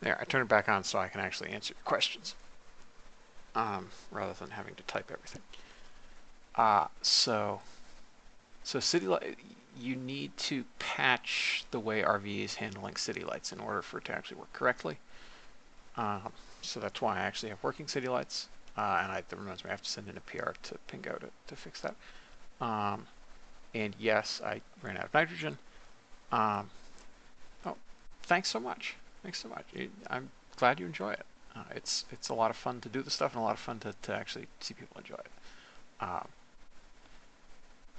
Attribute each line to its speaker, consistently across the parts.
Speaker 1: There, I turn it back on so I can actually answer your questions, rather than having to type everything. So city light, you need to patch the way RV is handling city lights in order for it to actually work correctly. So that's why I actually have working city lights, and that reminds me I have to send in a PR to Pingo to fix that. And yes, I ran out of nitrogen. Oh, thanks so much. Thanks so much. I'm glad you enjoy it. It's a lot of fun to do the stuff and a lot of fun to actually see people enjoy it.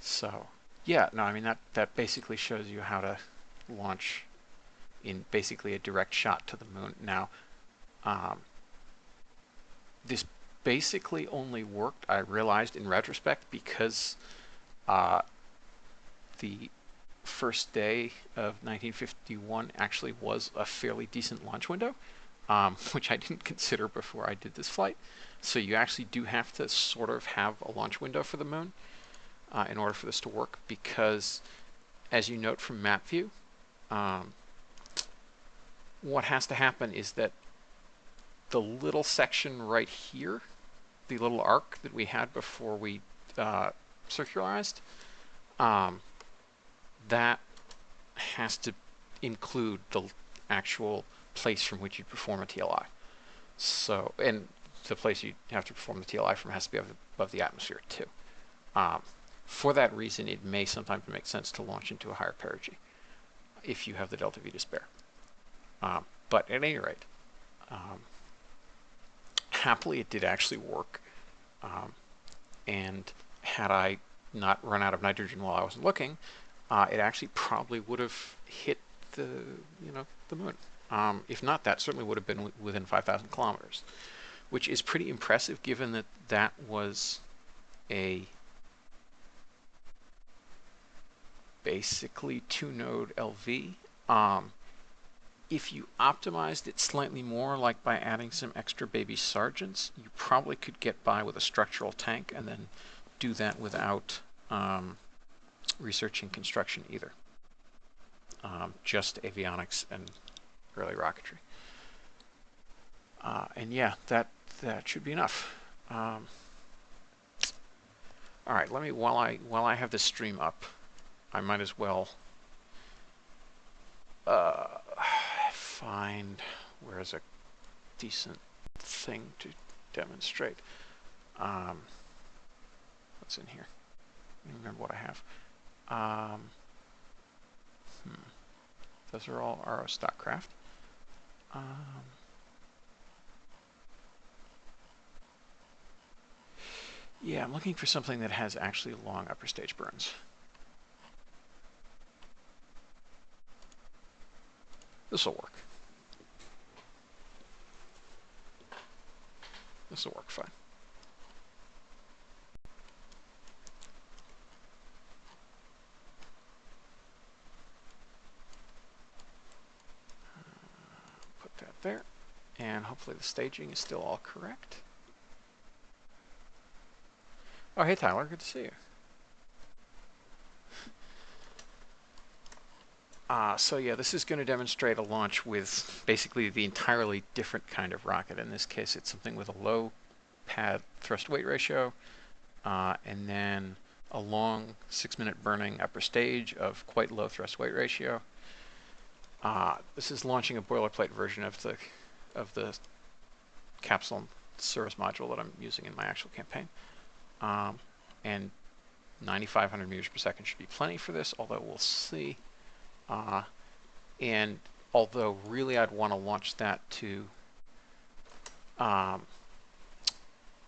Speaker 1: So yeah, no, I mean that basically shows you how to launch in basically a direct shot to the moon. Now, this basically only worked, I realized in retrospect, because the first day of 1951 actually was a fairly decent launch window, which I didn't consider before I did this flight. So you actually do have to sort of have a launch window for the moon in order for this to work, because as you note from map view, what has to happen is that the little section right here, the little arc that we had before we circularized, that has to include the actual place from which you perform a TLI. So, and the place you have to perform the TLI from has to be above the atmosphere too. For that reason, it may sometimes make sense to launch into a higher perigee if you have the delta V to spare. But at any rate, happily it did actually work. And had I not run out of nitrogen while I wasn't looking, it actually probably would have hit the moon. If not, that certainly would have been within 5,000 kilometers, which is pretty impressive given that that was a basically 2-node LV. If you optimized it slightly more, like by adding some extra baby sergeants, you probably could get by with a structural tank and then do that without researching construction either. Just avionics and early rocketry. And yeah, that should be enough. All right, let me while I have this stream up, I might as well find where's a decent thing to demonstrate. What's in here? I don't remember what I have. Those are all RO stock craft. Yeah, I'm looking for something that has actually long upper stage burns. This will work. This will work fine. Put that there, and hopefully the staging is still all correct. Oh, hey Tyler, good to see you. So yeah, this is going to demonstrate a launch with basically the entirely different kind of rocket. In this case, it's something with a low pad thrust-weight ratio, and then a long 6-minute burning upper stage of quite low thrust-weight ratio. This is launching a boilerplate version of the capsule service module that I'm using in my actual campaign. And 9,500 meters per second should be plenty for this, although we'll see. And although really I'd want to launch that to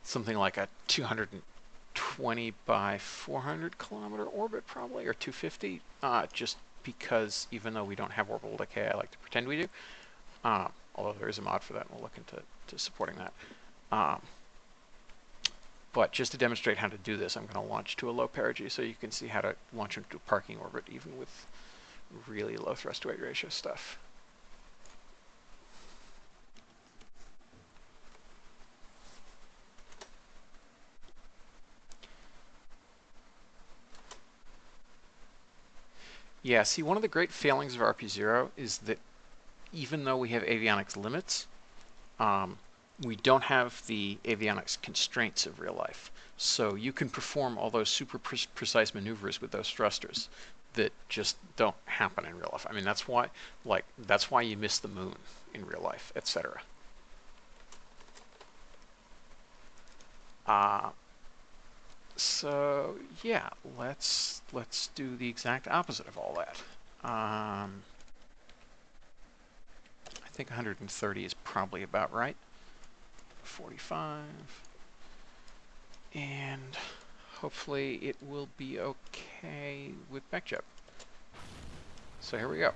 Speaker 1: something like a 220 by 400 kilometer orbit probably, or 250, just because even though we don't have orbital decay, I like to pretend we do. Although there is a mod for that, and we'll look into supporting that. But just to demonstrate how to do this, I'm going to launch to a low perigee so you can see how to launch into a parking orbit even with really low thrust-weight ratio stuff. Yeah, see, one of the great failings of RP0 is that even though we have avionics limits, we don't have the avionics constraints of real life. So you can perform all those super precise maneuvers with those thrusters that just don't happen in real life. I mean, that's why you miss the moon in real life, etc. So yeah, let's do the exact opposite of all that. I think 130 is probably about right. 45, and hopefully it will be okay with backjump. So here we go.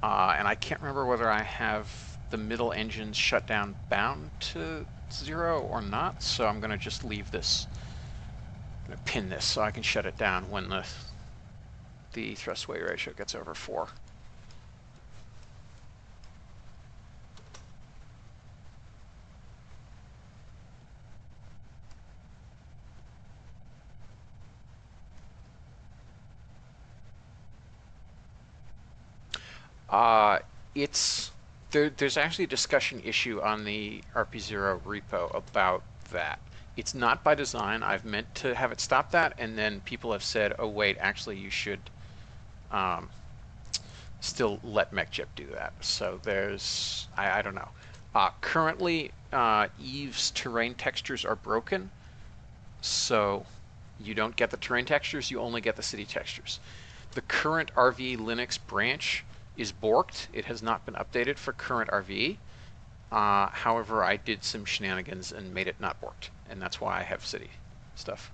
Speaker 1: And I can't remember whether I have the middle engines shut down bound to 0 or not, so I'm going to just leave this, I'm going to pin this so I can shut it down when the thrust weight ratio gets over 4. There's actually a discussion issue on the RP0 repo about that. It's not by design. I've meant to have it stop that, and then people have said, oh wait, actually you should still let MechJip do that. So there's, I don't know. Currently, Eve's terrain textures are broken, so you don't get the terrain textures, you only get the city textures. The current RV Linux branch is borked. It has not been updated for current RV. However, I did some shenanigans and made it not borked, and that's why I have city stuff.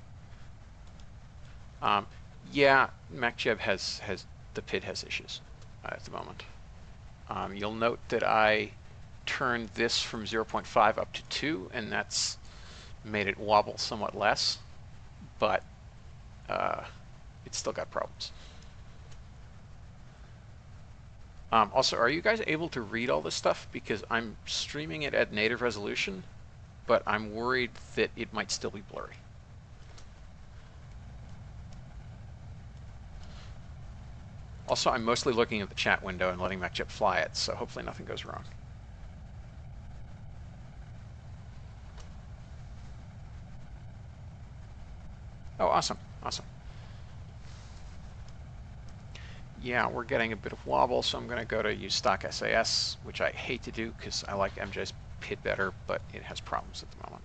Speaker 1: Yeah, MacJeb has the PID has issues at the moment. You'll note that I turned this from 0.5 up to 2, and that's made it wobble somewhat less, but it's still got problems. Also, are you guys able to read all this stuff? Because I'm streaming it at native resolution, but I'm worried that it might still be blurry. Also, I'm mostly looking at the chat window and letting MacJip fly it, so hopefully nothing goes wrong. Oh, awesome, awesome. Yeah, we're getting a bit of wobble, so I'm going to go to use stock SAS, which I hate to do because I like MJ's PID better, but it has problems at the moment.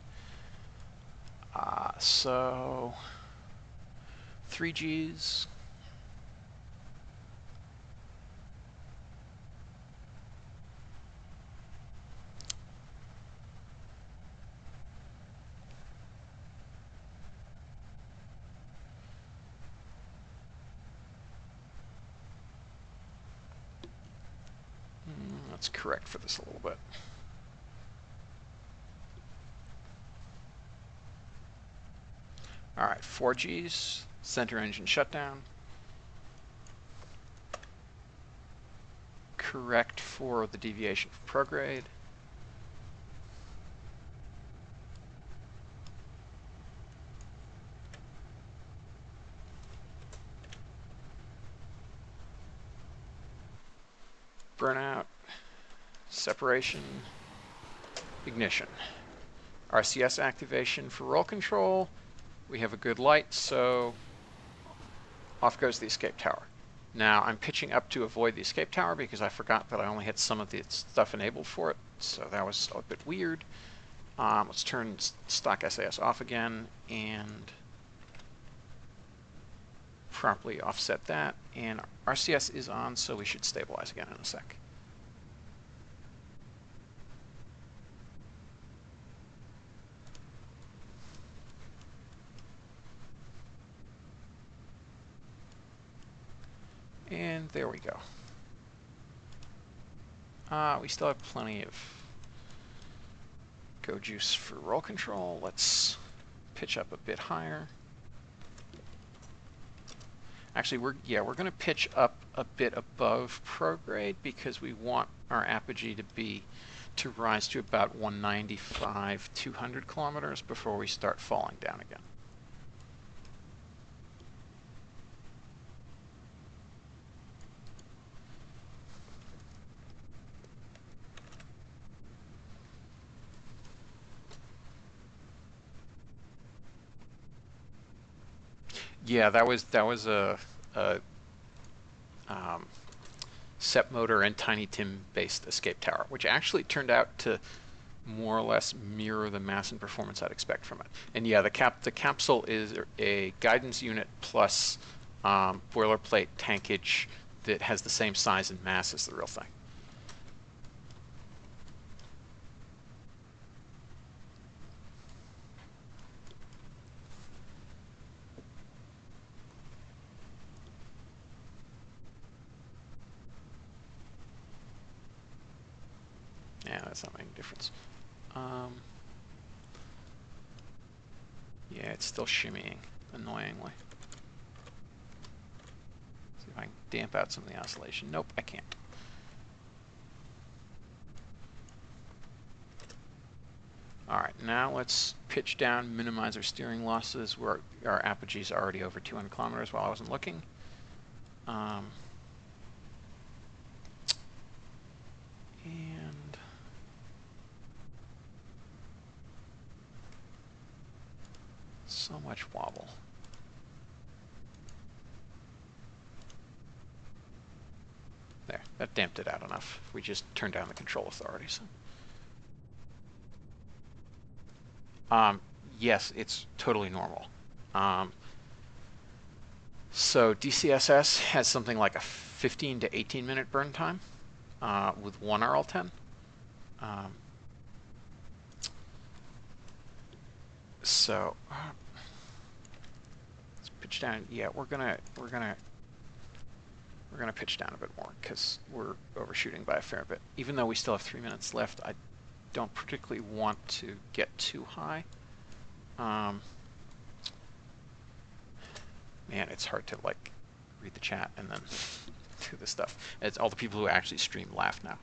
Speaker 1: So 3Gs. Let's correct for this a little bit. All right, 4Gs, center engine shutdown. Correct for the deviation from prograde. Burnout, separation, ignition. RCS activation for roll control. We have a good light, so off goes the escape tower. Now I'm pitching up to avoid the escape tower because I forgot that I only had some of the stuff enabled for it, so that was a bit weird. Let's turn stock SAS off again and properly offset that. And RCS is on, so we should stabilize again in a sec. And there we go. We still have plenty of go juice for roll control. Let's pitch up a bit higher. Actually, we're going to pitch up a bit above prograde because we want our apogee to be to rise to about 195, 200 kilometers before we start falling down again. Yeah, that was a SEP motor and Tiny Tim based escape tower, which actually turned out to more or less mirror the mass and performance I'd expect from it. And yeah, the capsule is a guidance unit plus boilerplate tankage that has the same size and mass as the real thing. Yeah, that's not making a difference. Yeah, it's still shimmying, annoyingly. See if I can damp out some of the oscillation. Nope, I can't. All right, now let's pitch down, minimize our steering losses. Our apogee's already over 200 kilometers while I wasn't looking. And so much wobble. There, that damped it out enough. We just turned down the control authorities. Yes, it's totally normal. So DCSS has something like a 15 to 18 minute burn time with one RL10. So let's pitch down. Yeah, we're gonna pitch down a bit more because we're overshooting by a fair bit. Even though we still have 3 minutes left, I don't particularly want to get too high. Man, it's hard to like read the chat and then do this stuff. It's all the people who actually stream laugh now.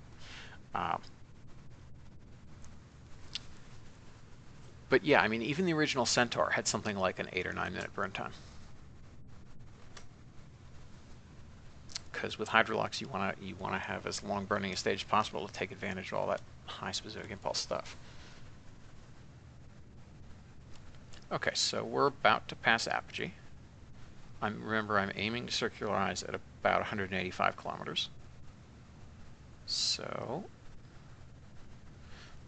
Speaker 1: But yeah, I mean, even the original Centaur had something like an 8 or 9 minute burn time. Because with Hydrolux, you want to have as long burning a stage as possible to take advantage of all that high specific impulse stuff. Okay, so we're about to pass apogee. Remember, I'm aiming to circularize at about 185 kilometers. So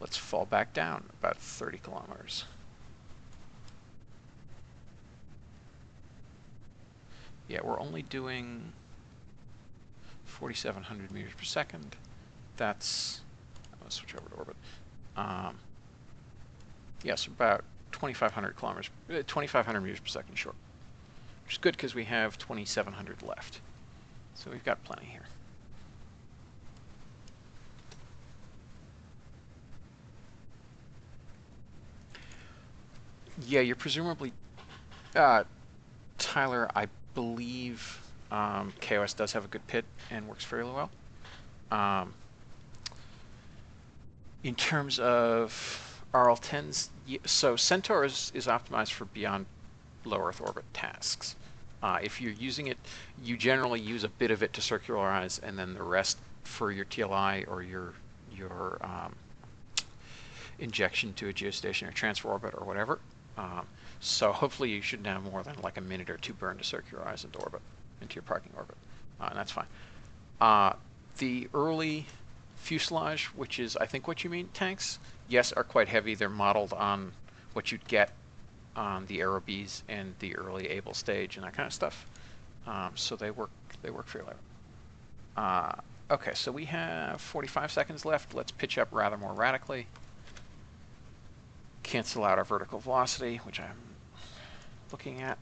Speaker 1: let's fall back down about 30 kilometers. Yeah, we're only doing 4,700 meters per second. That's, let's switch over to orbit. Yes, about 2,500 kilometers, 2,500 meters per second short, which is good because we have 2,700 left. So we've got plenty here. Yeah, you're presumably, Tyler, I believe KOS does have a good pit and works fairly well. In terms of RL10s, so Centaur is optimized for beyond low Earth orbit tasks. If you're using it, you generally use a bit of it to circularize and then the rest for your TLI or your injection to a geostationary transfer orbit or whatever. So hopefully you shouldn't have more than like a minute or two burn to circularize into orbit, into your parking orbit, and that's fine. The early fuselage, which is I think what you mean, tanks, yes, are quite heavy. They're modeled on what you'd get on the Aerobes and the early Able stage and that kind of stuff. So they work fairly well. Okay, so we have 45 seconds left. Let's pitch up rather more radically. Cancel out our vertical velocity, which I'm looking at,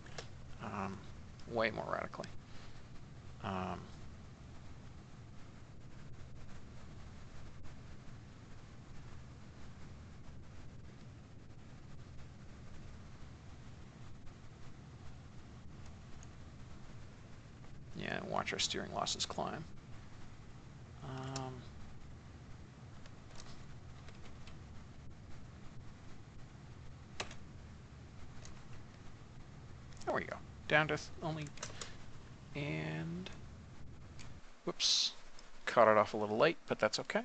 Speaker 1: way more radically. Yeah, and watch our steering losses climb. There we go. Down to only, and whoops, cut it off a little late, but that's okay.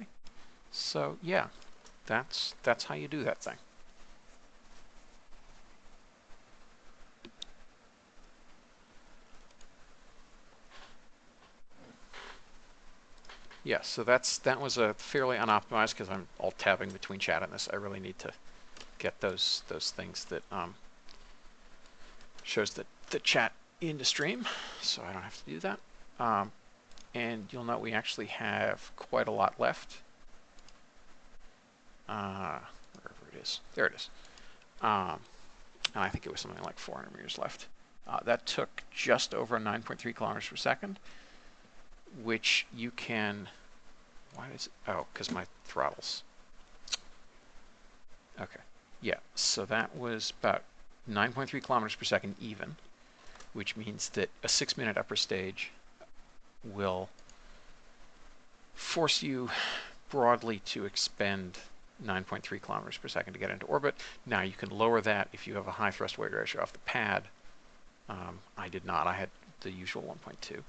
Speaker 1: So yeah, that's how you do that thing. Yeah, so that was a fairly unoptimized because I'm alt tabbing between chat and this. I really need to get those things that shows the chat into stream, so I don't have to do that. And you'll note we actually have quite a lot left. Wherever it is, there it is. And I think it was something like 400 meters left. That took just over 9.3 kilometers per second, which you can. Why is it? Oh, because my throttles. Okay. Yeah, so that was about 9.3 kilometers per second even, which means that a 6-minute upper stage will force you broadly to expend 9.3 kilometers per second to get into orbit. Now you can lower that if you have a high thrust weight ratio off the pad. I did not. I had the usual 1.2.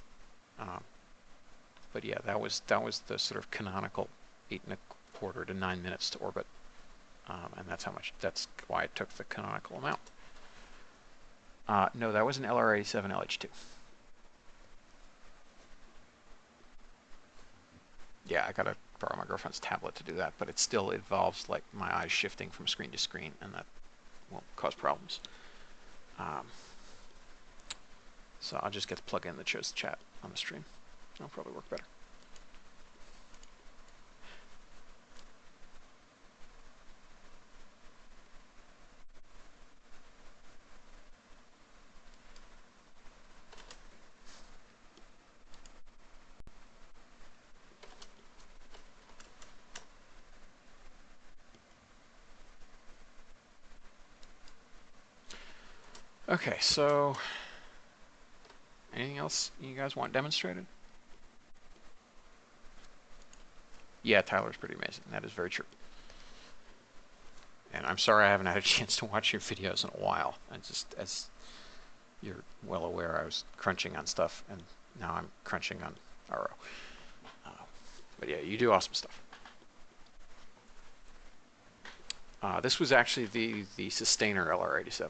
Speaker 1: But yeah, that was the sort of canonical 8.25 to 9 minutes to orbit, and that's why it took the canonical amount. No, that was an LR87 LH2. Yeah, I gotta borrow my girlfriend's tablet to do that, but it still involves like my eyes shifting from screen to screen, and that won't cause problems. So I'll just get the plug-in that shows the chat on the stream. That'll probably work better. Okay, so anything else you guys want demonstrated? Yeah, Tyler's pretty amazing. That is very true. And I'm sorry I haven't had a chance to watch your videos in a while. I just, as you're well aware, I was crunching on stuff, and now I'm crunching on RO. But yeah, you do awesome stuff. This was actually the sustainer LR87,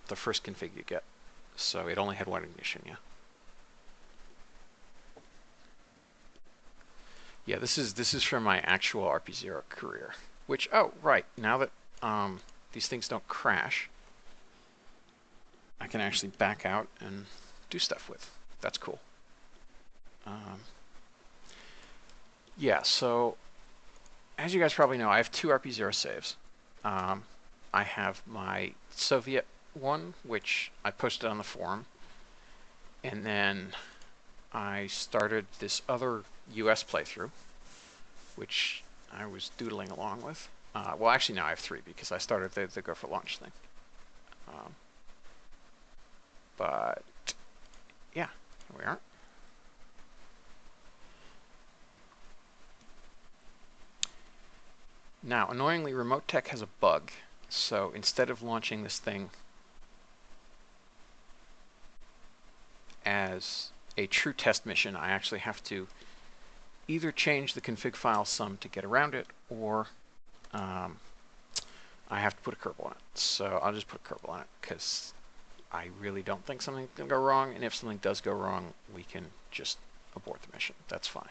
Speaker 1: the first config you get. So it only had one ignition, yeah. Yeah, this is from my actual RP0 career. Which, oh, right, now that these things don't crash, I can actually back out and do stuff with. That's cool. Yeah, so as you guys probably know, I have 2 RP0 saves. I have my Soviet one, which I posted on the forum, and then I started this other US playthrough, which I was doodling along with. Well, actually, now I have 3 because I started the go for launch thing. But yeah, here we are. Now, annoyingly, Remote Tech has a bug. So instead of launching this thing as a true test mission, I actually have to either change the config file some to get around it, or I have to put a kernel on it. So I'll just put a kernel on it because I really don't think something's going to go wrong. And if something does go wrong, we can just abort the mission. That's fine.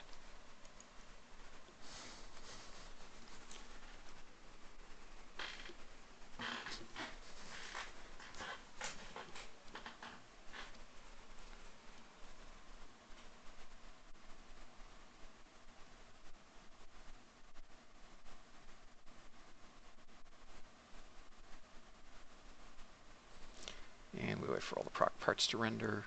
Speaker 1: And we wait for all the proc parts to render.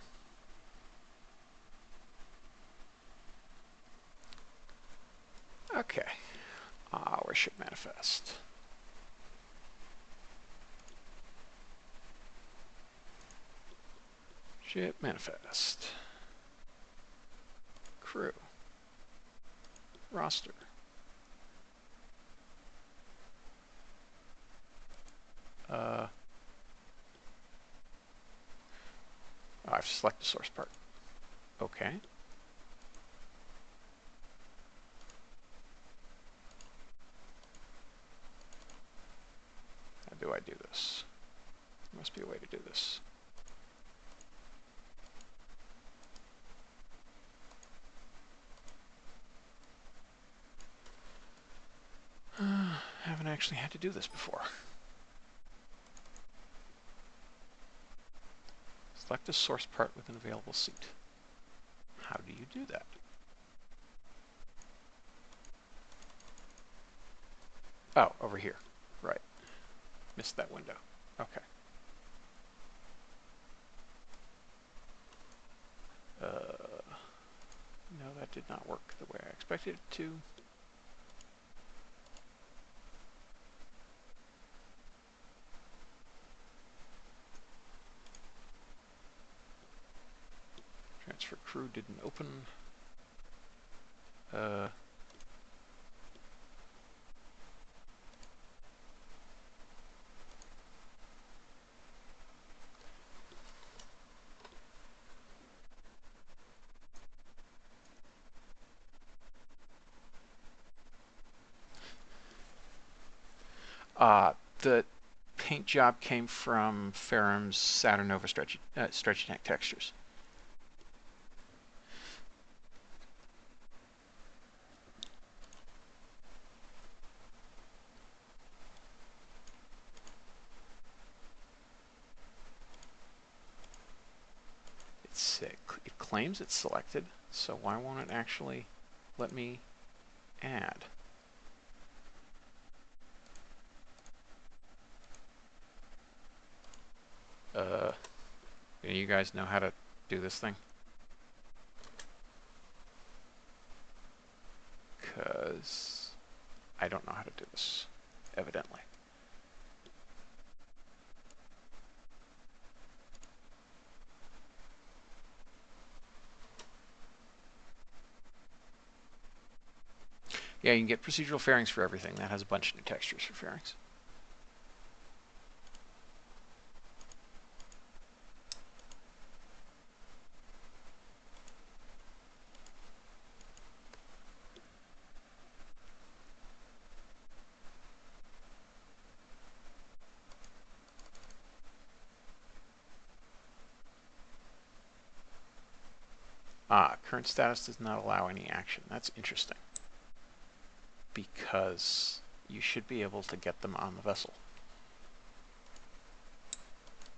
Speaker 1: Okay, where's ship manifest? Ship manifest. Crew. Roster. have to select the source part. Okay. How do I do this? There must be a way to do this. Haven't actually had to do this before. Select a source part with an available seat. How do you do that? Oh, over here. Right. Missed that window. Okay. No, that did not work the way I expected it to. Transfer crew didn't open. The paint job came from Ferrum's Saturnova stretchy neck textures. It claims it's selected, so why won't it actually let me add? You guys know how to do this thing? Because I don't know how to do this, evidently. Yeah, you can get procedural fairings for everything. That has a bunch of new textures for fairings. Current status does not allow any action. That's interesting. Because you should be able to get them on the vessel.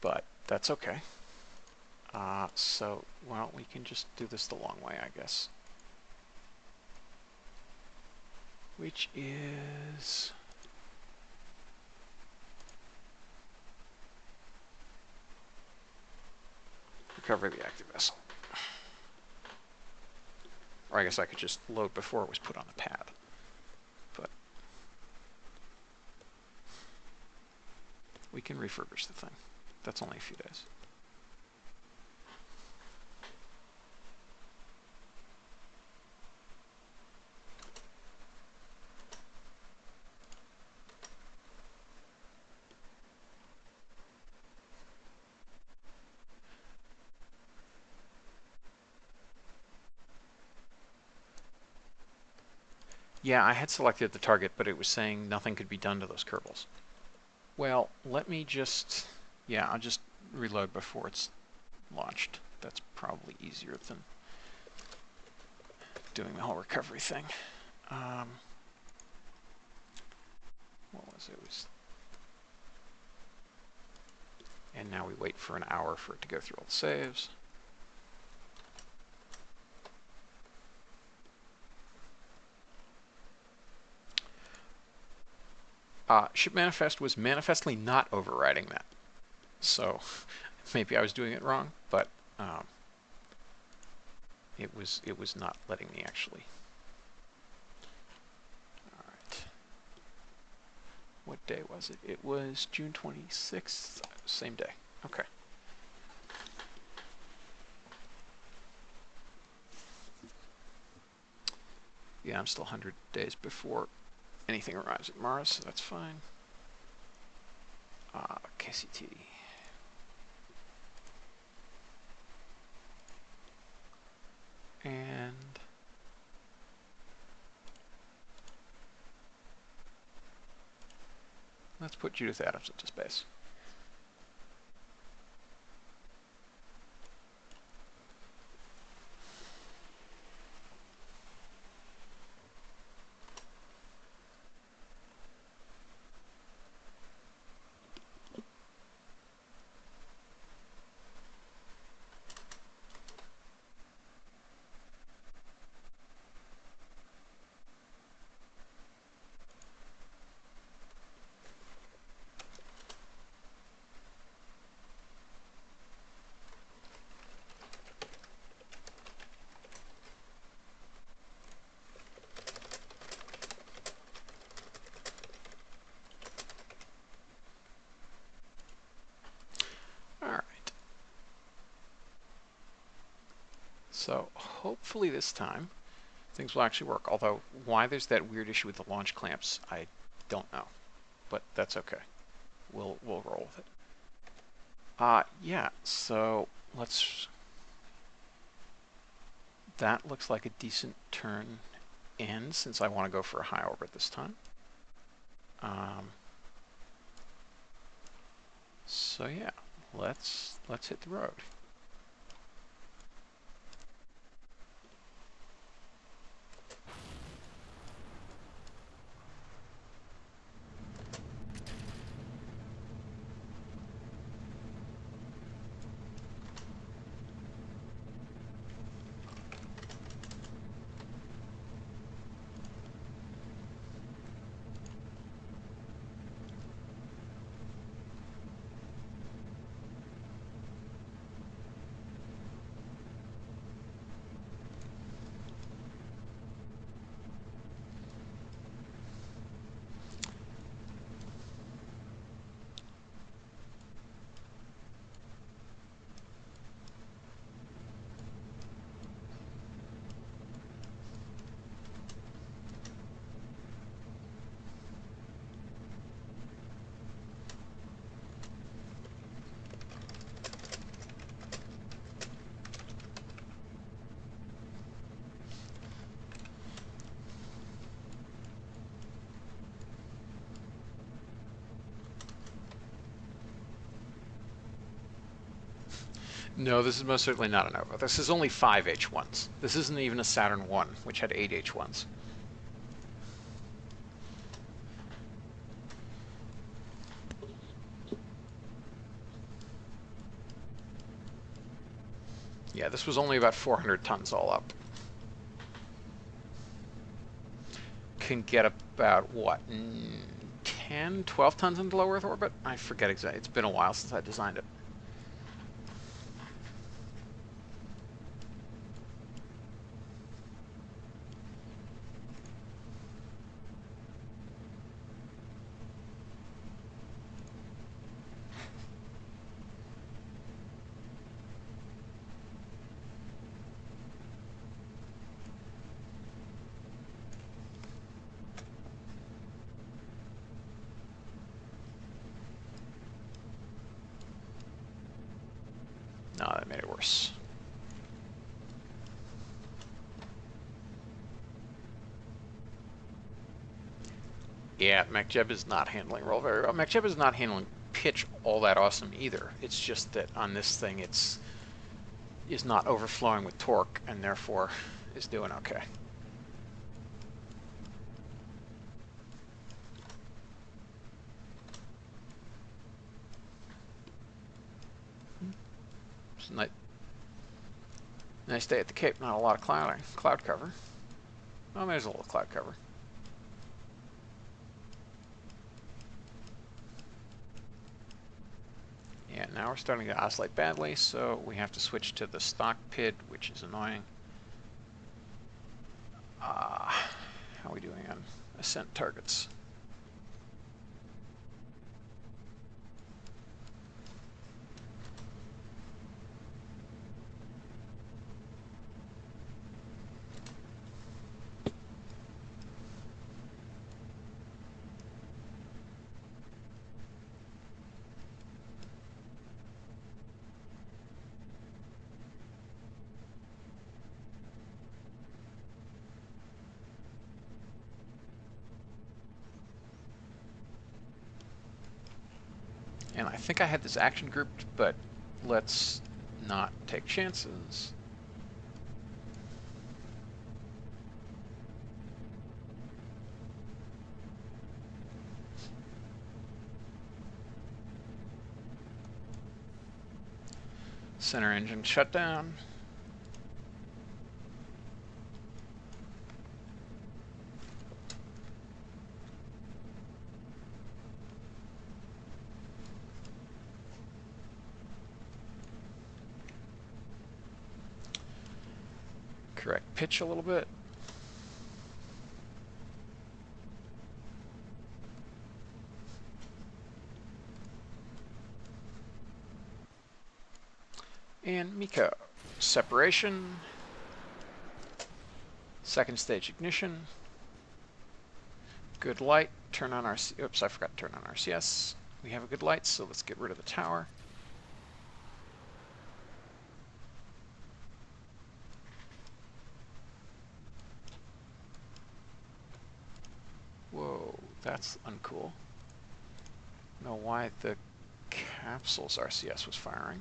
Speaker 1: But that's okay. So, well, we can just do this the long way, I guess. Which is... recover the active vessel. Or I guess I could just load before it was put on the pad. But we can refurbish the thing. That's only a few days. Yeah, I had selected the target, but it was saying nothing could be done to those Kerbals. Well, let me just... yeah, I'll just reload before it's launched. That's probably easier than doing the whole recovery thing. What was it? And now we wait for an hour for it to go through all the saves. Ship manifest was manifestly not overriding that. So maybe I was doing it wrong, but it was not letting me actually. All right. What day was it? It was June 26th, same day. Okay. Yeah, I'm still 100 days before anything arrives at Mars, so that's fine. KCT. let's put Judith Adams into space. So hopefully this time things will actually work. Although why there's that weird issue with the launch clamps, I don't know. But that's okay. We'll roll with it. Yeah, so let's... That looks like a decent turn end since I want to go for a high orbit this time. So yeah, let's hit the road. No, this is most certainly not a Nova. This is only 5 H1s. This isn't even a Saturn 1, which had 8 H1s. Yeah, this was only about 400 tons all up. Can get about, what, 10, 12 tons into low Earth orbit? I forget exactly. It's been a while since I designed it. No, that made it worse. Yeah, MacJeb is not handling roll very well. MacJeb is not handling pitch all that awesome either. It's just that on this thing is not overflowing with torque and therefore is doing okay. It's a nice day at the Cape. Not a lot of cloud cover. Well, there's a little cloud cover. Yeah, now we're starting to oscillate badly, so we have to switch to the stock PID, which is annoying. How are we doing on ascent targets? And I think I had this action grouped, but let's not take chances. Center engine shut down. Correct pitch a little bit. And MECO. Separation. Second stage ignition. Good light. Turn on our... Oops, I forgot to turn on RCS. We have a good light, so let's get rid of the tower. Whoa, that's uncool. Know why the capsule's RCS was firing.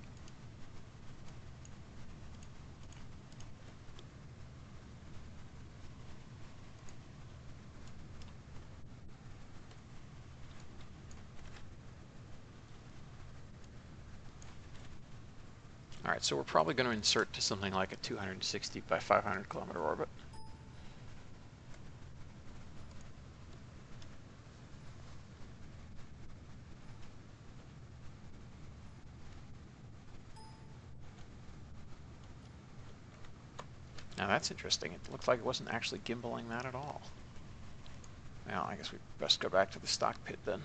Speaker 1: All right, so we're probably going to insert to something like a 260 by 500 kilometer orbit. Now that's interesting. It looked like it wasn't actually gimbaling that at all. Well, I guess we best go back to the stock pit then.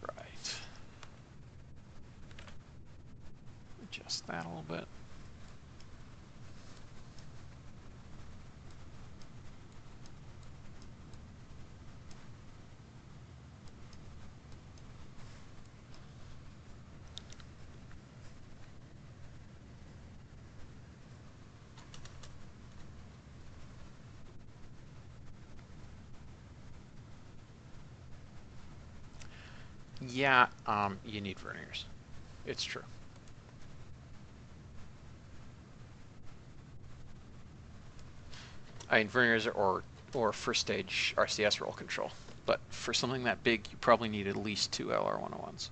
Speaker 1: Right. Adjust that a little bit. Yeah, you need verniers. It's true. I mean, verniers or first stage RCS roll control. But for something that big, you probably need at least 2 LR101s.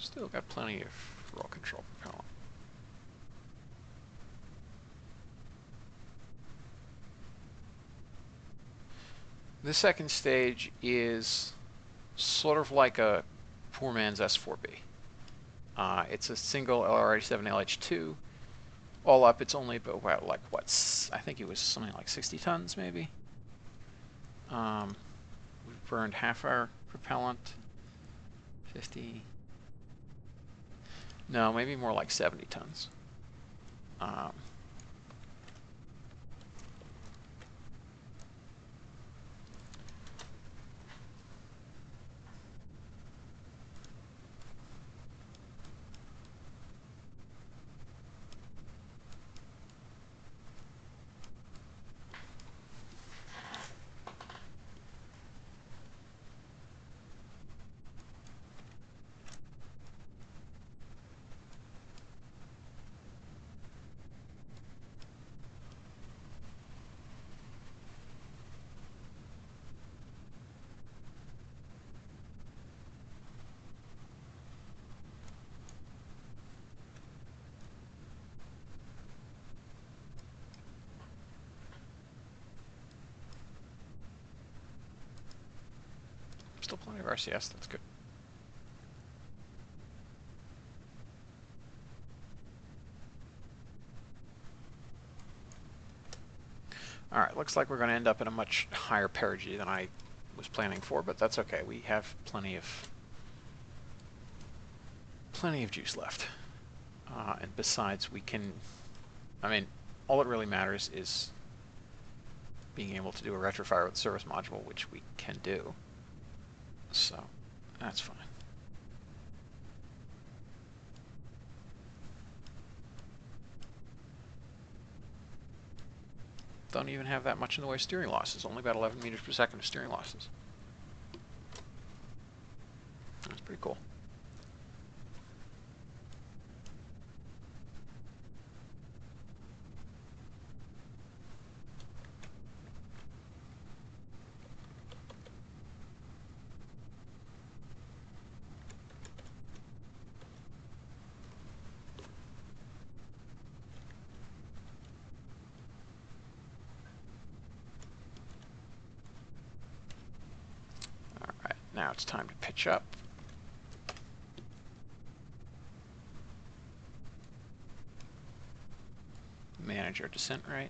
Speaker 1: Still got plenty of roll control propellant. The second stage is sort of like a poor man's S4B. It's a single LR87 LH2. All up, it's only about like I think it was something like 60 tons maybe. We've burned half our propellant. 50. No, maybe more like 70 tons. plenty of RCS. That's good. All right, looks like we're going to end up in a much higher perigee than I was planning for, but that's okay. We have plenty of juice left. And besides, we can, I mean, all that really matters is being able to do a retrofire with the service module, which we can do. So that's fine. Don't even have that much in the way of steering losses, only about 11 meters per second of steering losses. That's pretty cool. All right, now it's time to pitch up. Manage our descent rate,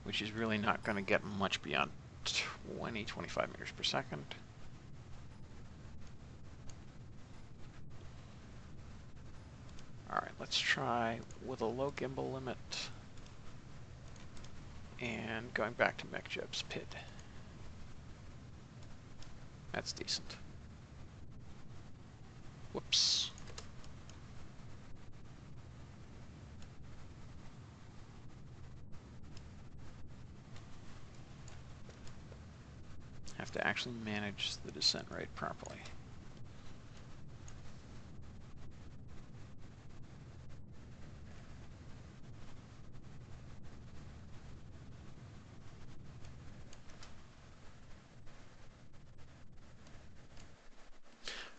Speaker 1: which is really not going to get much beyond 25 meters per second. All right, let's try with a low gimbal limit and going back to MechJeb's PID. That's decent. Whoops. Have to actually manage the descent rate properly.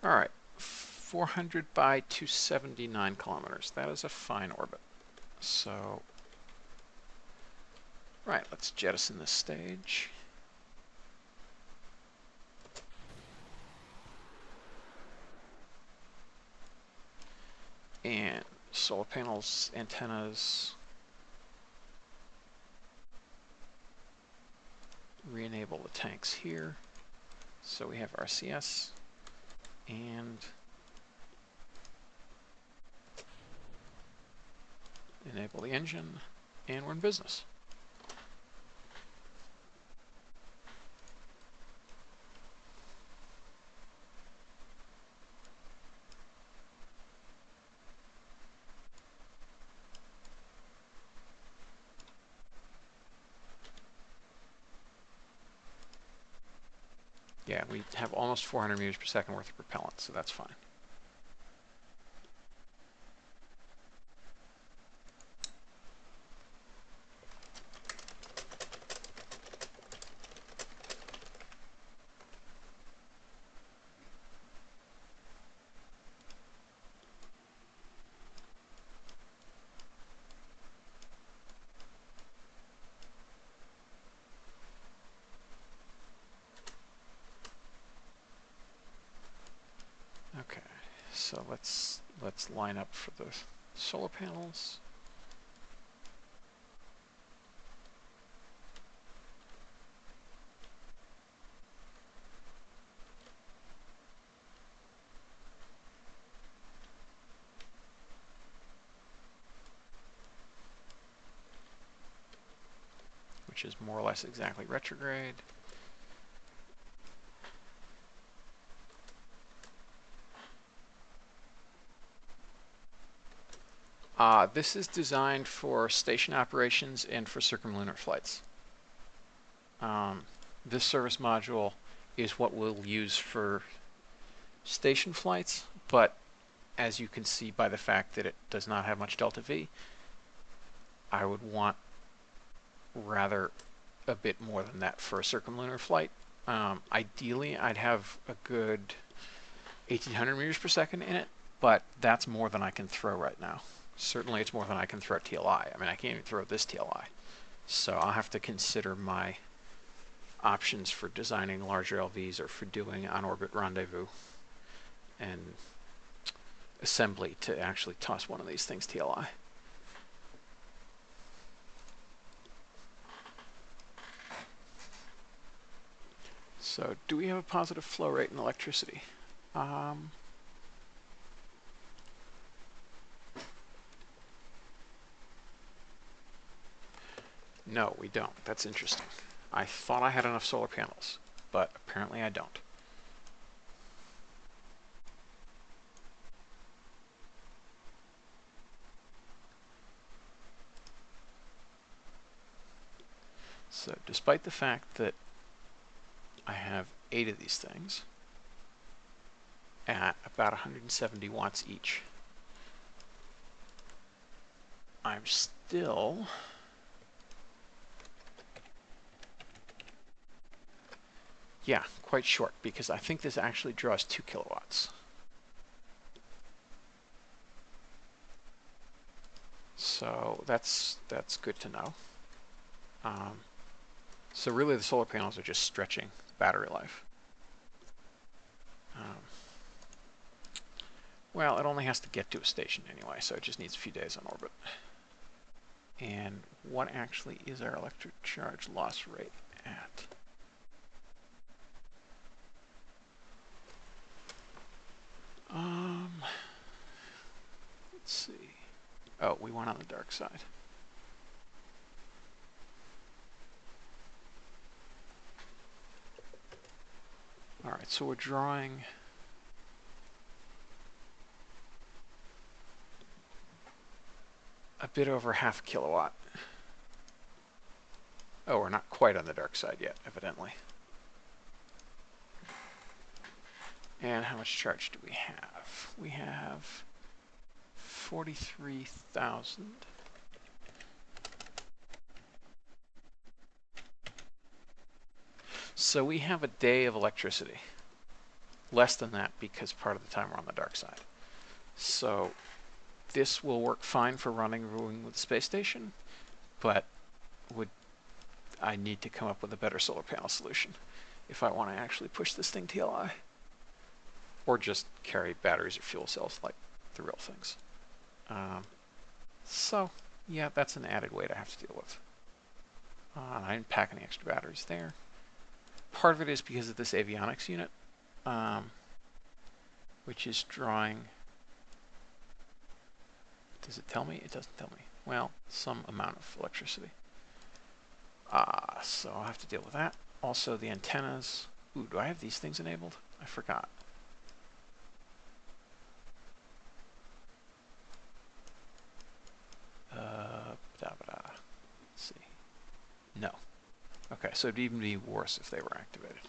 Speaker 1: All right, 400 by 279 kilometers. That is a fine orbit. So, right, let's jettison this stage. And solar panels, antennas, re-enable the tanks here. So we have RCS and enable the engine, and we're in business. Yeah, we have almost 400 meters per second worth of propellant, so that's fine. Okay, so let's line up for the solar panels. Which is more or less exactly retrograde. This is designed for station operations and for circumlunar flights. This service module is what we'll use for station flights, but as you can see by the fact that it does not have much delta V, I would want rather a bit more than that for a circumlunar flight. Ideally, I'd have a good 1800 meters per second in it, but that's more than I can throw right now. Certainly it's more than I can throw at TLI. I mean, I can't even throw this TLI. So I'll have to consider my options for designing larger LVs or for doing on-orbit rendezvous and assembly to actually toss one of these things TLI. So do we have a positive flow rate in electricity? No, we don't. That's interesting. I thought I had enough solar panels, but apparently I don't. So despite the fact that I have 8 of these things at about 170 watts each, I'm still quite short, because I think this actually draws 2 kilowatts. So that's good to know. So really the solar panels are just stretching the battery life. Well, it only has to get to a station anyway, so it just needs a few days on orbit. And what actually is our electric charge loss rate at? Let's see. Oh, we went on the dark side. All right, so we're drawing a bit over half a kilowatt. Oh, we're not quite on the dark side yet, evidently. And how much charge do we have? We have 43,000. So we have a day of electricity. Less than that, because part of the time we're on the dark side. So this will work fine for rendezvousing with the space station, but I need to come up with a better solar panel solution if I want to actually push this thing TLI. Or just carry batteries or fuel cells like the real things. So, yeah, that's an added weight I have to deal with. I didn't pack any extra batteries there. Part of it is because of this avionics unit, which is drawing... Does it tell me? It doesn't tell me. Well, some amount of electricity. So I'll have to deal with that. Also, the antennas. Ooh, do I have these things enabled? I forgot. Let's see. No. Okay, so it'd even be worse if they were activated.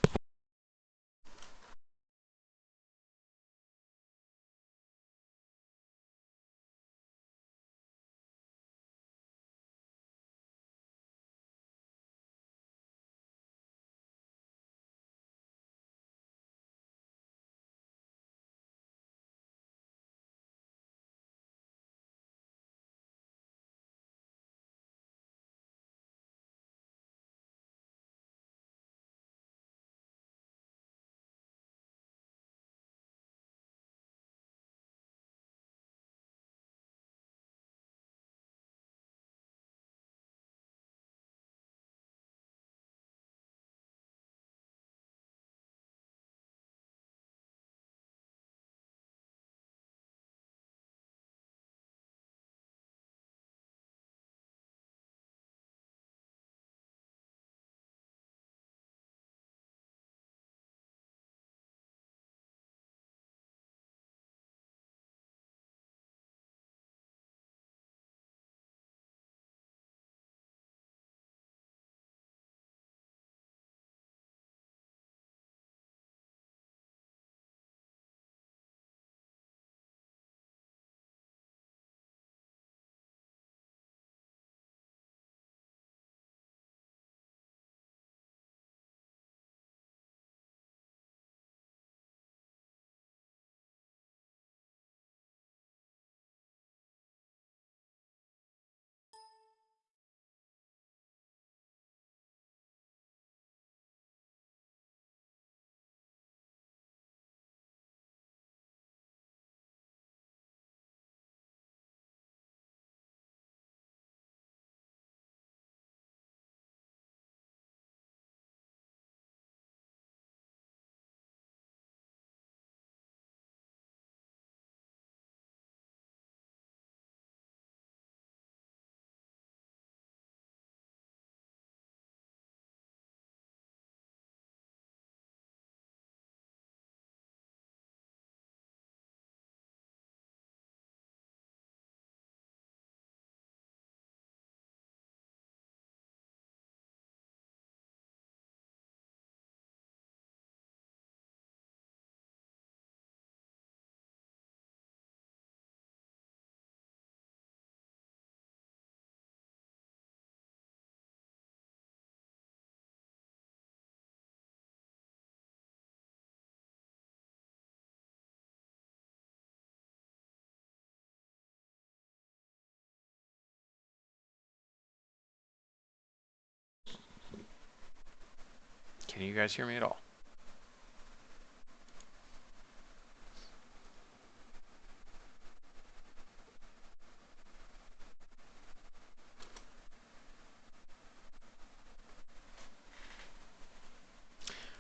Speaker 1: Can you guys hear me at all?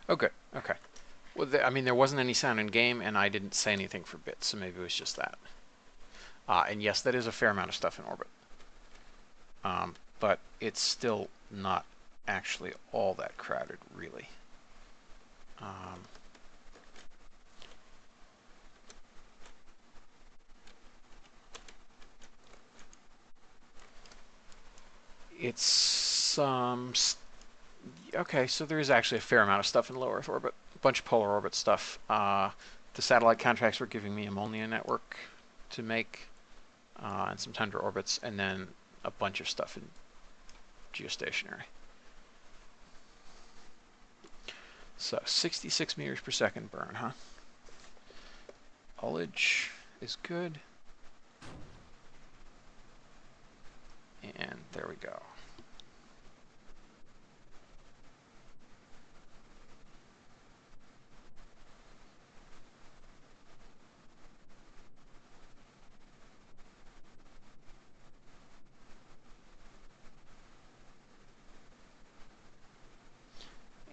Speaker 1: Oh, good. Okay. Well, I mean, there wasn't any sound in game, and I didn't say anything for bits, so maybe it was just that. And yes, that is a fair amount of stuff in orbit. But it's still not actually all that crowded, really. It's okay, so there is actually a fair amount of stuff in low Earth orbit. A bunch of polar orbit stuff. The satellite contracts were giving me ammonia network to make, and some tundra orbits, and then a bunch of stuff in geostationary. So 66 meters per second burn, huh? Ullage is good. And there we go.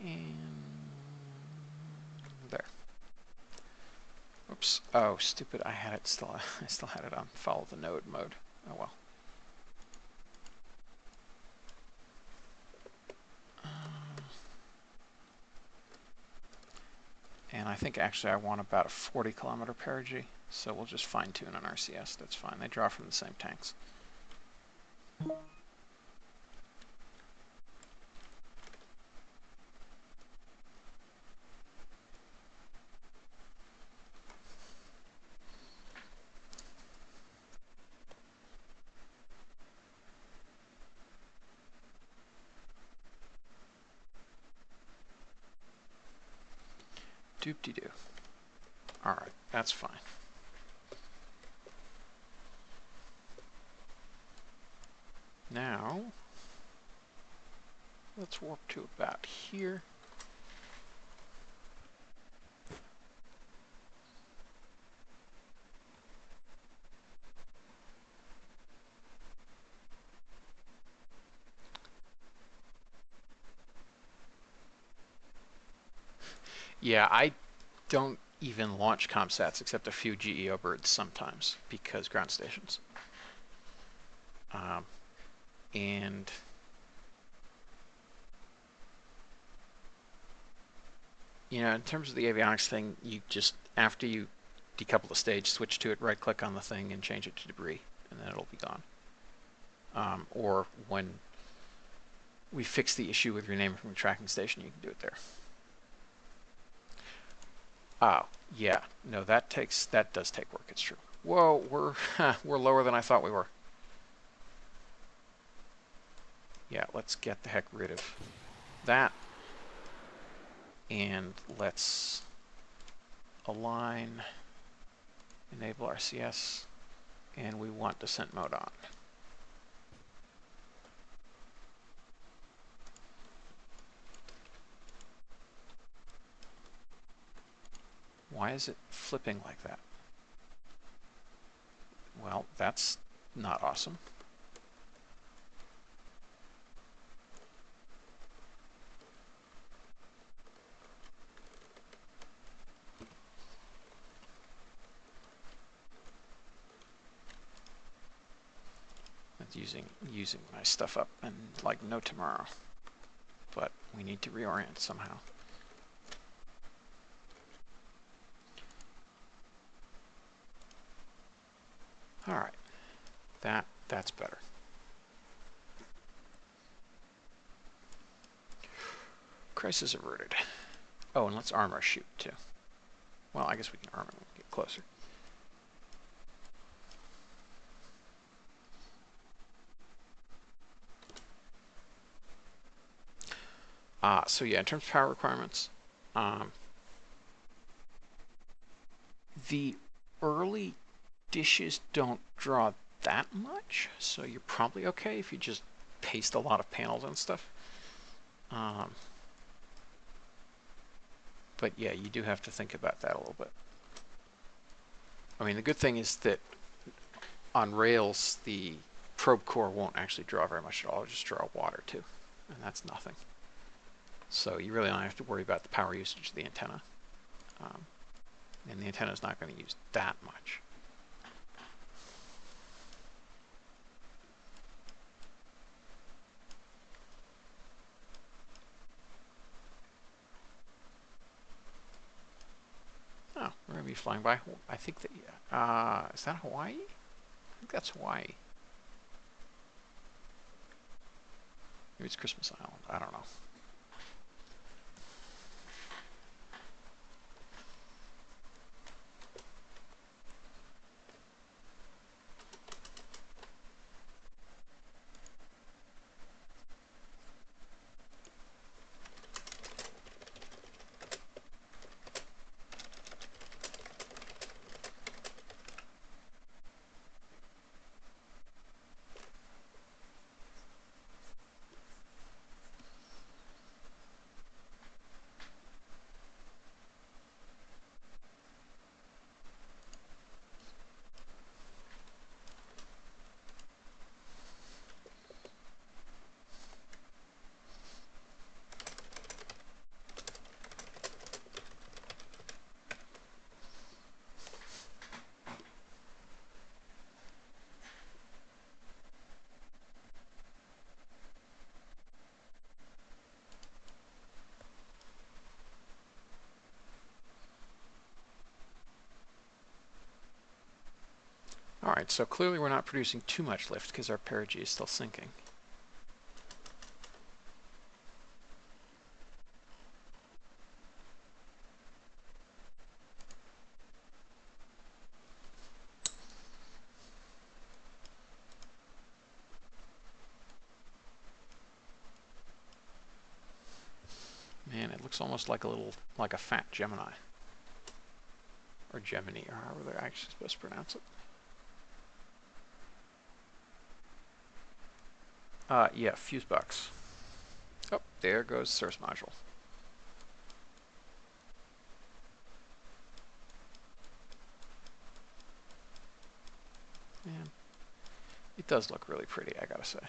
Speaker 1: And there. Oops. Oh, stupid. I had it still. I still had it on follow the node mode. Oh well. And I think actually I want about a 40 kilometer perigee, so we'll just fine tune an RCS. That's fine. They draw from the same tanks. Doop-de-doo. All right, that's fine. Now, let's warp to about here. Yeah, I don't even launch ComSats except a few GEO birds sometimes because ground stations. And you know, in terms of the avionics thing, you just, after you decouple the stage, switch to it, right click on the thing and change it to debris, and then it'll be gone. Or when we fix the issue with renaming from the tracking station, you can do it there. Oh, yeah. No, that does take work. It's true. Whoa, we're lower than I thought we were. Yeah, let's get the heck rid of that. And let's align, enable RCS, and we want descent mode on. Why is it flipping like that? Well, that's not awesome. It's using my stuff up and like no tomorrow. But we need to reorient somehow. All right, that's better. Crisis averted. Oh, and let's arm our chute too. Well, I guess we can arm it when we get closer. So yeah, in terms of power requirements, the early dishes don't draw that much, so you're probably okay if you just paste a lot of panels and stuff. But yeah, you do have to think about that a little bit. I mean, the good thing is that on rails, the probe core won't actually draw very much at all. It'll just draw water too, and that's nothing. So you really don't have to worry about the power usage of the antenna. And the antenna is not going to use that much. Oh, we're going to be flying by. I think that, is that Hawaii? I think that's Hawaii. Maybe it's Christmas Island. I don't know. All right, so clearly we're not producing too much lift because our perigee is still sinking. Man, it looks almost like a fat Gemini. Or Gemini, or however they're actually supposed to pronounce it. Yeah, fuse box. Oh, there goes source module. Man, it does look really pretty, I gotta say.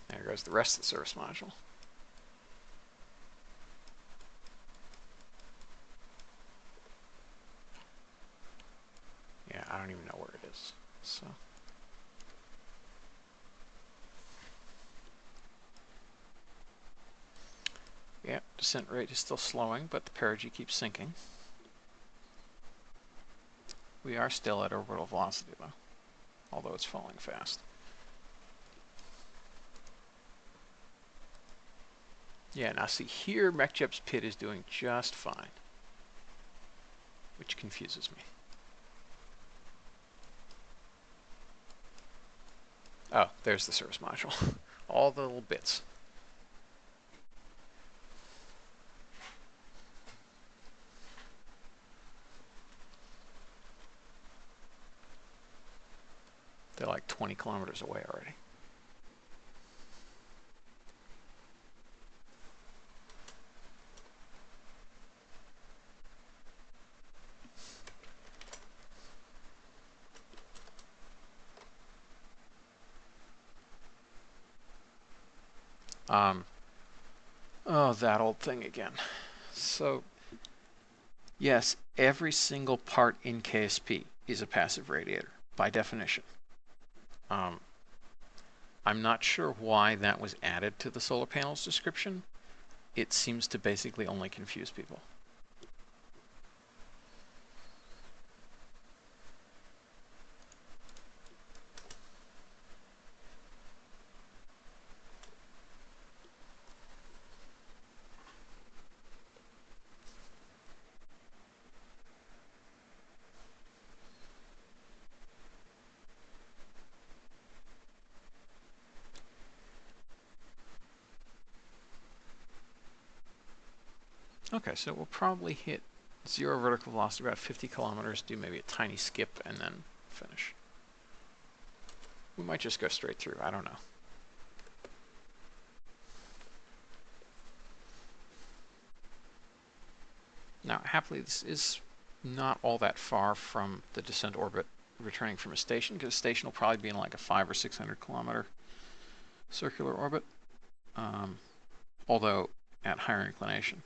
Speaker 1: There goes the rest of the source module. Yeah, I don't even know where it is. So, yeah, descent rate is still slowing, but the perigee keeps sinking. We are still at orbital velocity though, although it's falling fast. Yeah, now see here, MechJeb's pit is doing just fine, which confuses me. Oh, there's the source module. All the little bits. They're like 20 kilometers away already. Oh, that old thing again. So, yes, every single part in KSP is a passive radiator, by definition. I'm not sure why that was added to the solar panels description. It seems to basically only confuse people. Okay, so we'll probably hit 0 vertical velocity, about 50 kilometers, do maybe a tiny skip, and then finish. We might just go straight through, I don't know. Now, happily, this is not all that far from the descent orbit returning from a station, because a station will probably be in like a 500 or 600 kilometer circular orbit, although at higher inclination.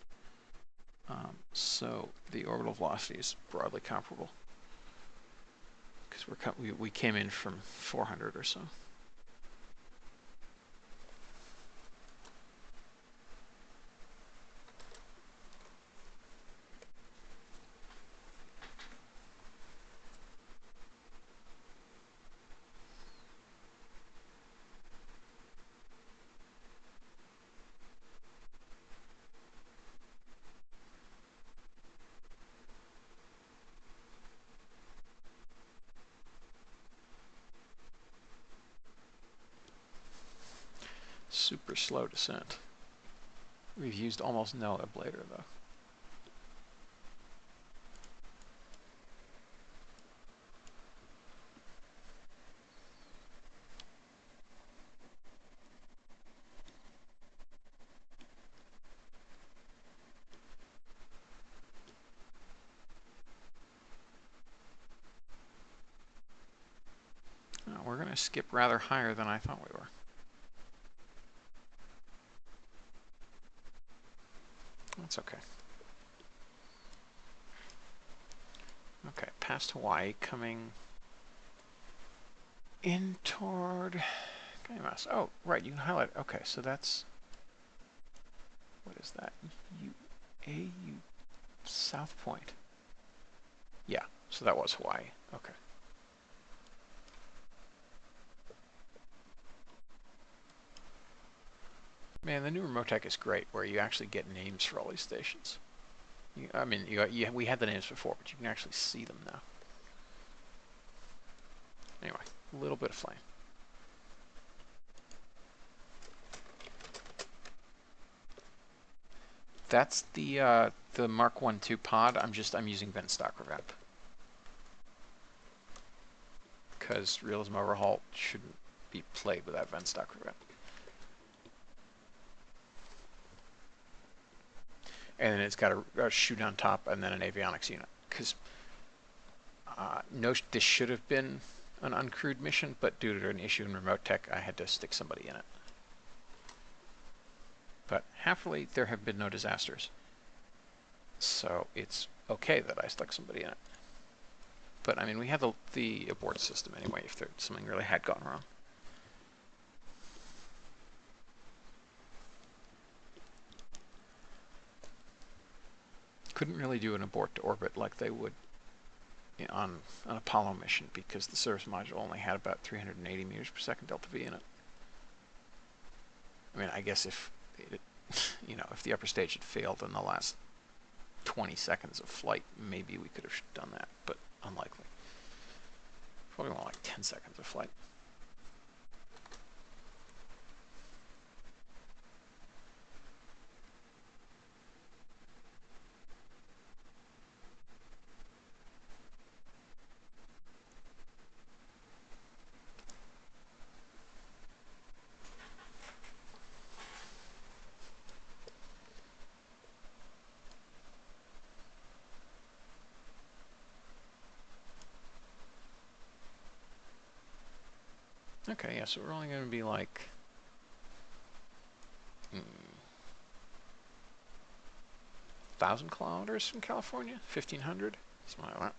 Speaker 1: So the orbital velocity is broadly comparable, because we came in from 400 or so. Super slow descent. We've used almost no ablator though. We're going to skip rather higher than I thought we were. That's okay. Okay, past Hawaii, coming in toward Kaimas. Oh, right, you can highlight it. Okay, so that's, what is that? South Point. Yeah, so that was Hawaii. Okay. Man, the new remote tech is great, where you actually get names for all these stations. I mean, we had the names before, but you can actually see them now. Anyway, a little bit of flame. That's the Mark 1-2 pod. I'm using vent stock revamp, because realism overhaul shouldn't be played without vent stock revamp. And then it's got a chute on top and then an avionics unit. Because this should have been an uncrewed mission, but due to an issue in remote tech, I had to stick somebody in it. But happily, there have been no disasters. So it's okay that I stuck somebody in it. But I mean, we had the abort system anyway, if something really had gone wrong. Couldn't really do an abort to orbit like they would on an Apollo mission, because the service module only had about 380 meters per second delta V in it. I mean, I guess if if the upper stage had failed in the last 20 seconds of flight, maybe we could have done that, but unlikely. Probably more like 10 seconds of flight. Okay, yeah, so we're only going to be like 1,000 kilometers from California, 1,500, something like that.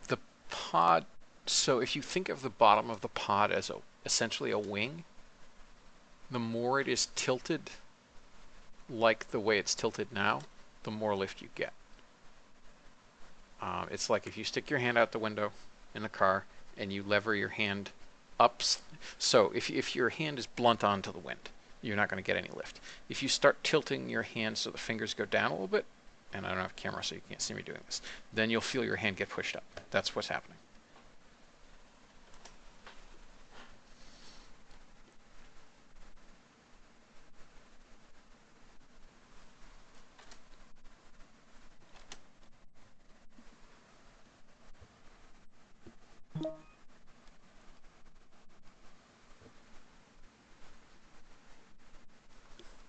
Speaker 1: The pod, so if you think of the bottom of the pod as essentially a wing, the more it is tilted like the way it's tilted now, the more lift you get. It's like if you stick your hand out the window in the car and you lever your hand up. So if your hand is blunt onto the wind, you're not going to get any lift. If you start tilting your hand so the fingers go down a little bit, and I don't have a camera so you can't see me doing this, then you'll feel your hand get pushed up. That's what's happening.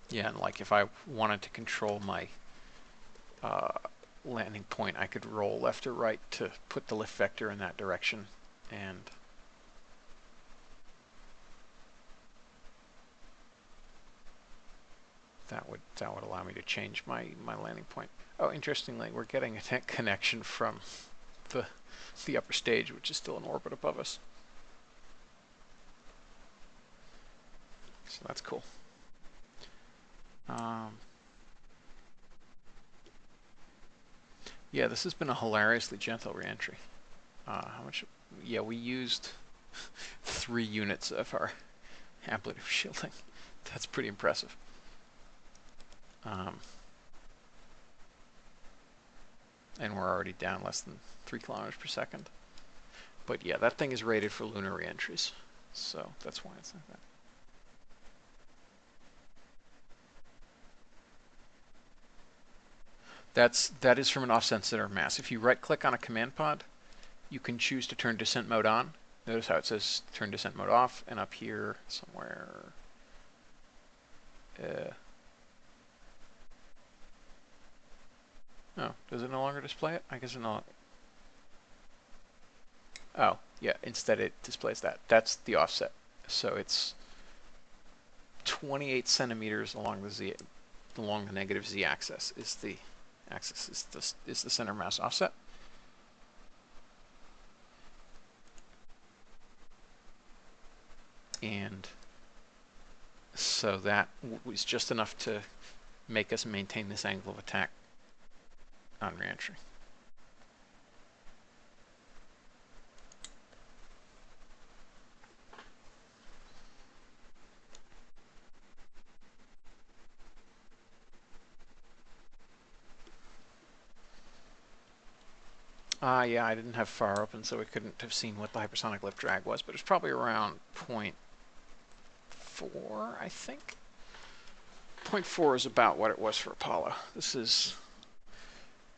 Speaker 1: Yeah, and like if I wanted to control my landing point, I could roll left or right to put the lift vector in that direction, and that would allow me to change my landing point. Oh, interestingly, we're getting a connection from the upper stage, which is still in orbit above us. So that's cool. Yeah, this has been a hilariously gentle reentry. How much? Yeah, we used 3 units of our ablative shielding. That's pretty impressive. And we're already down less than 3 kilometers per second. But yeah, that thing is rated for lunar reentries, so that's why it's like that. That is from an off-center center mass. If you right-click on a command pod, you can choose to turn descent mode on. Notice how it says turn descent mode off, and up here somewhere. Oh, does it no longer display it? I guess it not. Oh, yeah. Instead, it displays that. That's the offset. So it's 28 centimeters along the negative z-axis is the center mass offset. And so that was just enough to make us maintain this angle of attack on reentry. Yeah, I didn't have far open, so we couldn't have seen what the hypersonic lift drag was, but it's probably around 0.4, I think. 0.4 is about what it was for Apollo. This is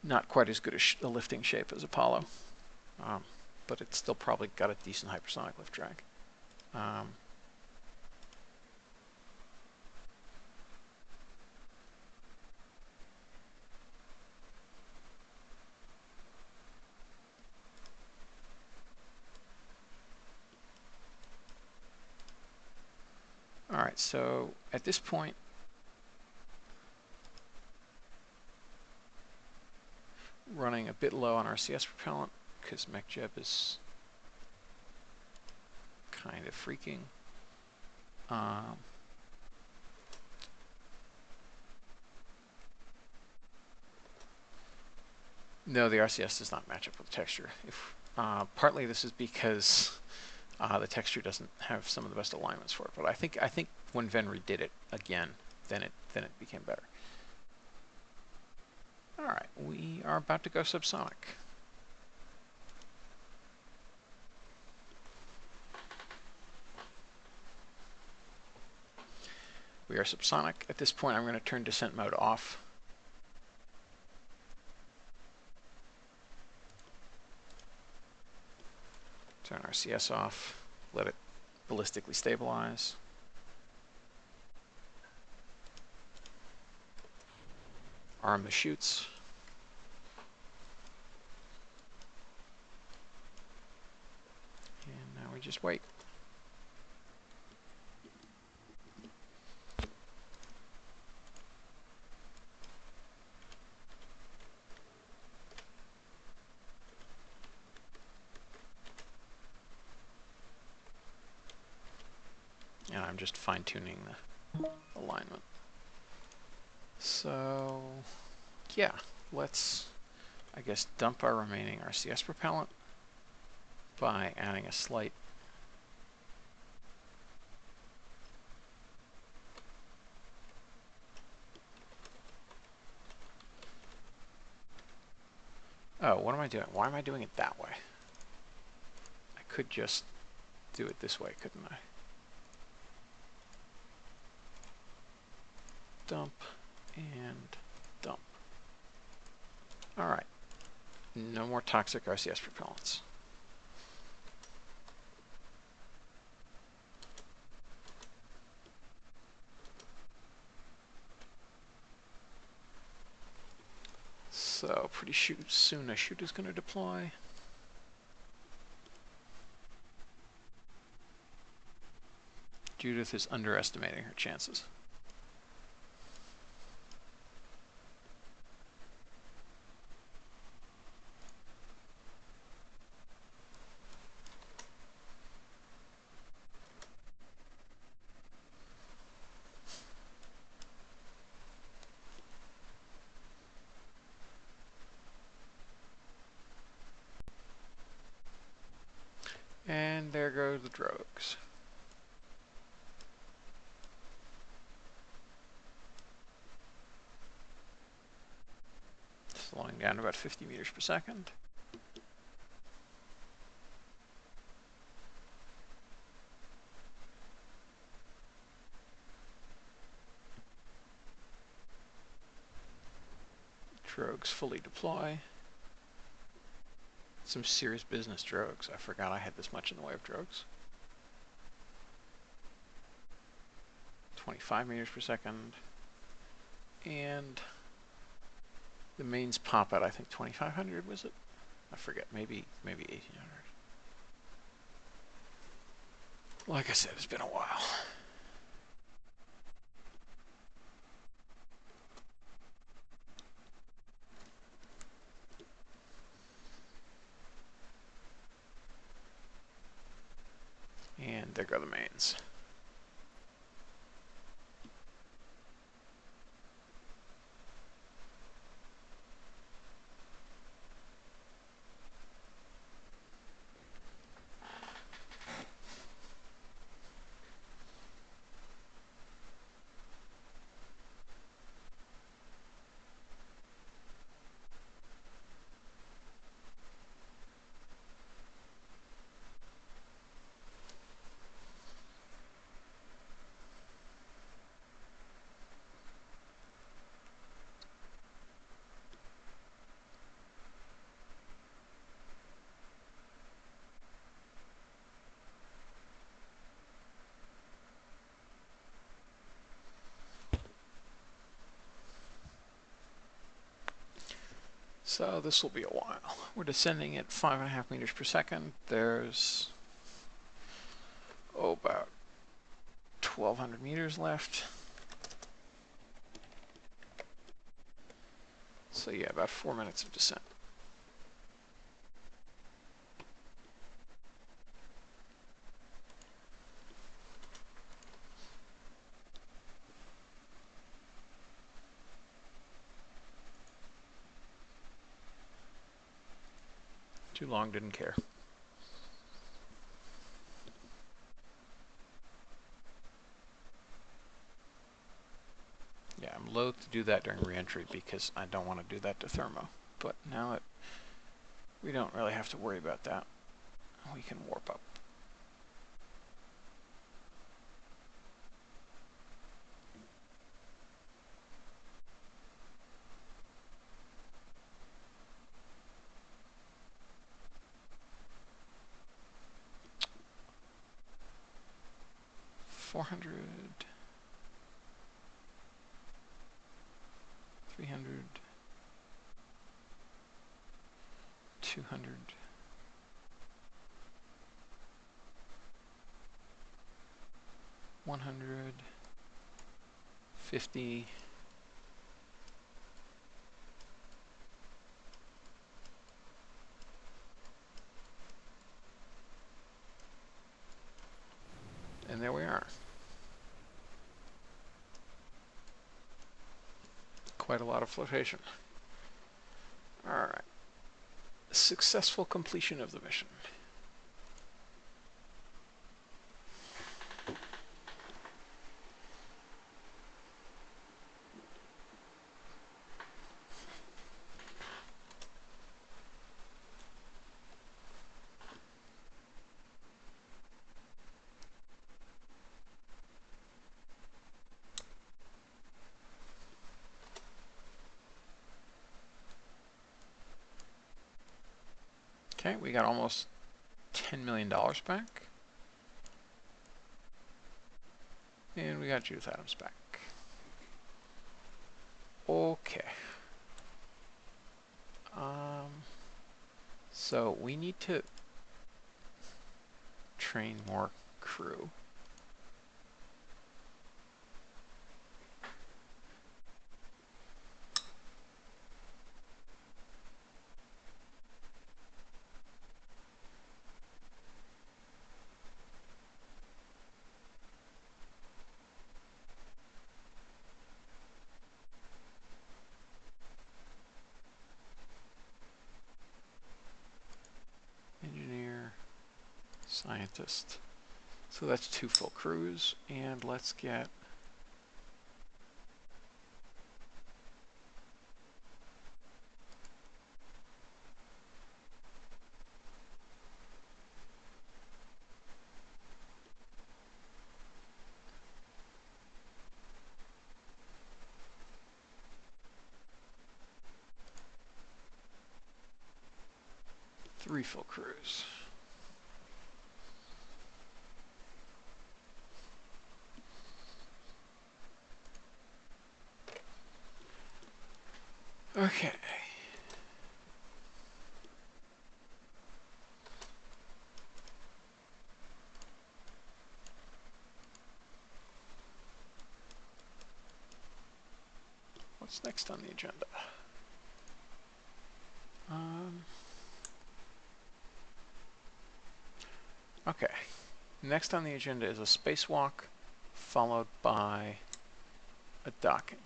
Speaker 1: not quite as good a lifting shape as Apollo, but it's still probably got a decent hypersonic lift drag. All right, so at this point, running a bit low on RCS propellant because MechJeb is kind of freaking. No, the RCS does not match up with the texture. Partly this is because the texture doesn't have some of the best alignments for it, but I think when Venry did it again, then it became better. All right, we are about to go subsonic. We are subsonic. At this point, I'm going to turn descent mode off. Turn RCS off. Let it ballistically stabilize. Arm the chutes. And now we just wait. And I'm just fine-tuning the alignment. So, yeah, let's, I guess, dump our remaining RCS propellant by adding a slight Oh, what am I doing? Why am I doing it that way? I could just do it this way, couldn't I? Dump and dump. All right. No more toxic RCS propellants. So pretty soon a chute is going to deploy. Judith is underestimating her chances. And there go the drogues. Slowing down to about 50 meters per second. Drogues fully deploy. Some serious business drogues. I forgot I had this much in the way of drogues. 25 meters per second. And the mains pop at, I think, 2,500, was it? I forget, maybe 1,800. Like I said, it's been a while. And there go the mains. So this will be a while. We're descending at 5.5 meters per second. There's about 1,200 meters left. So yeah, about 4 minutes of descent. Too long, didn't care. Yeah, I'm loath to do that during reentry because I don't want to do that to thermo. But now that we don't really have to worry about that, we can warp up. $400, 300, 200, 100, 50, and there we are. Quite a lot of flotation. All right. Successful completion of the mission. Okay, we got almost $10 million back. And we got Judith Adams back. Okay. So we need to train more crew. Engineer, scientist. So that's 2 full crews, and let's get three full crews. Okay. What's next on the agenda? Okay. Next on the agenda is a spacewalk, followed by a docking.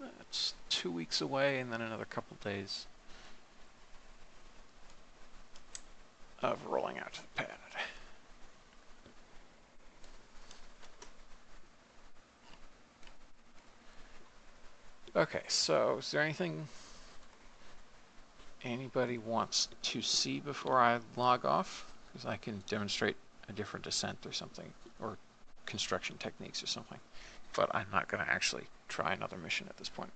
Speaker 1: That's 2 weeks away, and then another couple days of rolling out to the pad. Okay, so is there anything anybody wants to see before I log off? Because I can demonstrate a different ascent or something, or construction techniques or something. But I'm not going to actually try another mission at this point.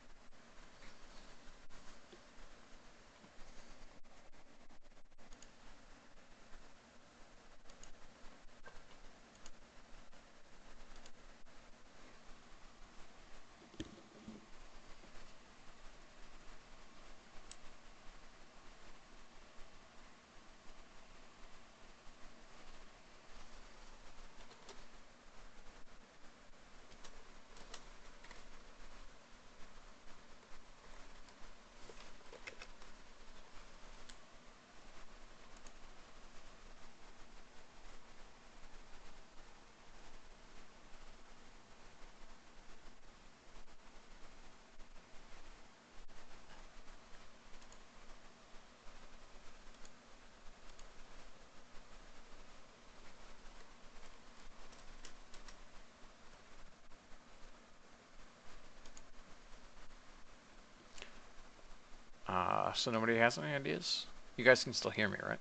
Speaker 1: So nobody has any ideas? You guys can still hear me, right?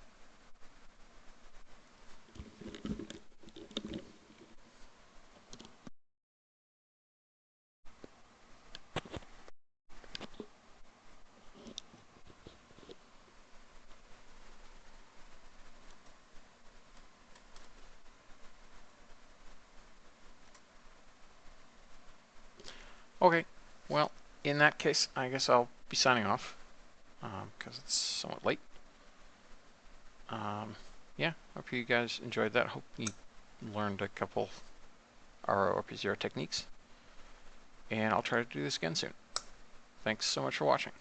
Speaker 1: Okay, well, in that case, I guess I'll be signing off, because it's somewhat late. Yeah, hope you guys enjoyed that. Hope you learned a couple RORP0 techniques. And I'll try to do this again soon. Thanks so much for watching.